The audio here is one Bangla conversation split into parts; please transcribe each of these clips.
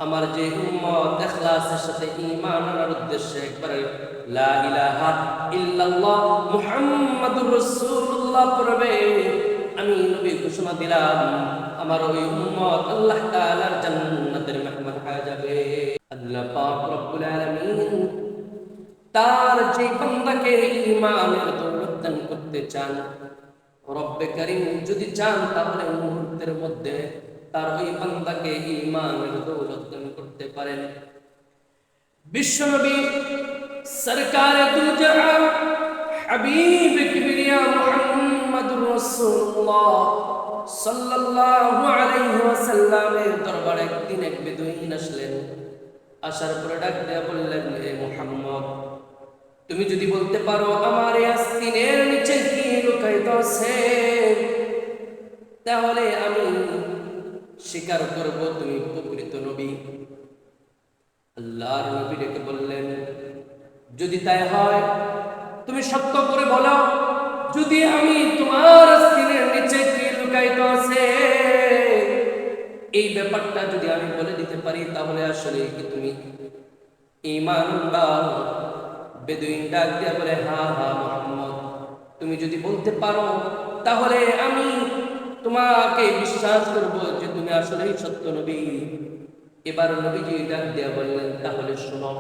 আমার যে উম্মত ইখলাসের সাথে ঈমান আনার উদ্দেশ্যে একবারে লা ইলাহা ইল্লাল্লাহ মুহাম্মাদুর রাসূলুল্লাহ পড়বে, আমি নবী ঘোষণা দিলাম আমার ওই উম্মত আল্লাহ তাআলার জান্নাতের মেহমান হয়ে যাবে। আল্লাহ পাক রব্বুল আলামিন তার যে বান্দাকে ঈমানের দৌলত দান করতে চান, রব্বে কারীম যদি চান তাহলে মুহূর্তের মধ্যে তার ওই বান্দাকে ঈমানের দৌলত দান করতে পারেন। বিশ্বনবী সরকারে দু জাহান হাবিব কিবরিয়া মুহাম্মদুর রাসূলুল্লাহ সাল্লাল্লাহু আলাইহি ওয়াসাল্লামের দরবারে একদিন এক বেদুইন আসলেন। আসার পরে ডাক দিয়ে বললেন, হে মুহাম্মদ, তুমি যদি বলতে পারো আমার এই আস্তিনের নিচে কি লুকায়িত আছে, তাহলে আমি স্বীকার করব তুমি প্রকৃত নবী। আল্লাহর নবী ডেকে বললেন, যদি তাই হয় তুমি সত্য করে বলো, যদি আমি তোমার আস্তিনের নিচে কি লুকায়িত আছে এই ব্যাপারটা যদি আমি বলে দিতে পারি, তাহলে আসলে কি তুমি ঈমান আনবা? বেদুইন ডাক দিয়া বলে, হ্যাঁ হ্যাঁ মুহাম্মদ, তুমি যদি বলতে পারো তাহলে আমি তোমাকে বিশ্বাস করব যে তুমি আসলেই সত্য নবী। এবার নবীজি ডাক দিয়া বললেন, তাহলে শোনো,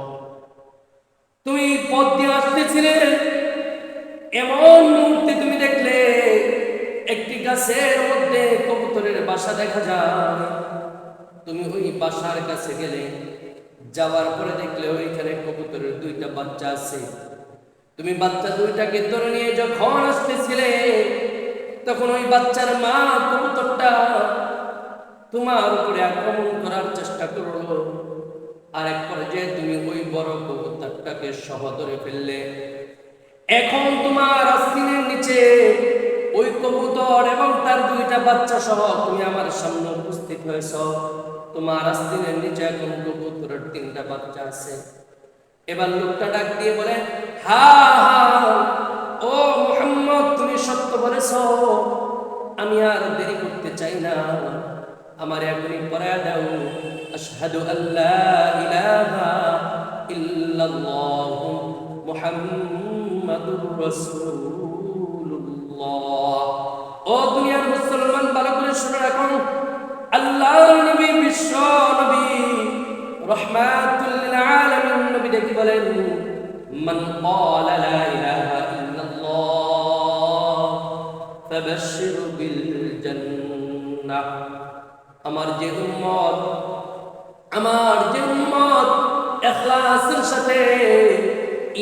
তুমি পথ দিয়ে আসতেছিলে, এমন মুহূর্তে তুমি দেখলে একটি গাছের মধ্যে কবুতরের বাসা দেখা যায়। তুমি ওই বাসার কাছে গেলে, যাওয়ার পরে দেখলে ওইখানে কবুতরের দুইটা বাচ্চা আছে। তুমি বাচ্চা দুইটাকে ধরে নিয়ে যখন আসতেছিলে, তখন ওই বাচ্চার মা কবুতরটা তোমার উপরে আক্রমণ করার চেষ্টা করলো। আর এক পর্যায়ে তুমি ওই বড় কবুতরটাকে সহ ধরে ফেললে। এখন তোমার আস্তিনের নিচে ওই কবুতর এবং তার দুইটা বাচ্চা সহ তুমি আমার সামনে উপস্থিত হয়েছ। তোমার আস্তিনের নিচে এখন কবুতরের তিনটা বাচ্চা আছে। এবার লোকটা ডাক দিয়ে বলে, হ্যাঁ হ্যাঁ ও মুহাম্মদ, তুমি সত্য বলেছ, আমি আর দেরি করতে চাই না, আমার এখনই পড়ায়া দাও আশহাদু আল্লা ইলাহা ইল্লাল্লাহু মুহাম্মাদুর রাসূলুল্লাহ। ও দুনিয়ার মুসলমান, ভালো করে শুনে রাখুন, আল্লাহর নবী, বিশ্ব নবী, রাহমাতুল লিল আলামিন নবী দেখি বলেন, মান ক্বালা লা ইলাহা ইল্লাল্লাহ ফাবাশশিরু বিল জান্নাহ। আমার যে উম্মত ইখলাসের সাথে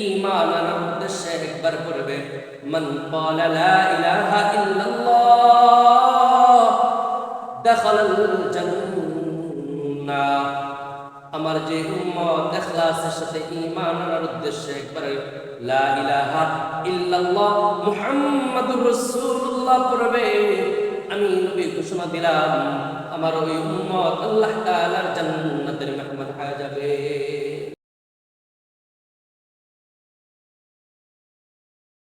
ঈমান আনার উদ্দেশ্যে একবার পড়বে, মান ক্বালা লা ইলাহা ইল্লাল্লাহ দাখালাল জান্নাহ। আমার যে উম্মত ইখলাসের সাথে ঈমান আনার উদ্দেশ্যে একবার লা ইলাহা ইল্লাল্লাহ মুহাম্মাদুর রাসূলুল্লাহ পড়বে, আমি নবী ঘোষণা দিলাম আমার ওই উম্মত আল্লাহ তাআলার জান্নাতের মেহমান হয়ে যাবে।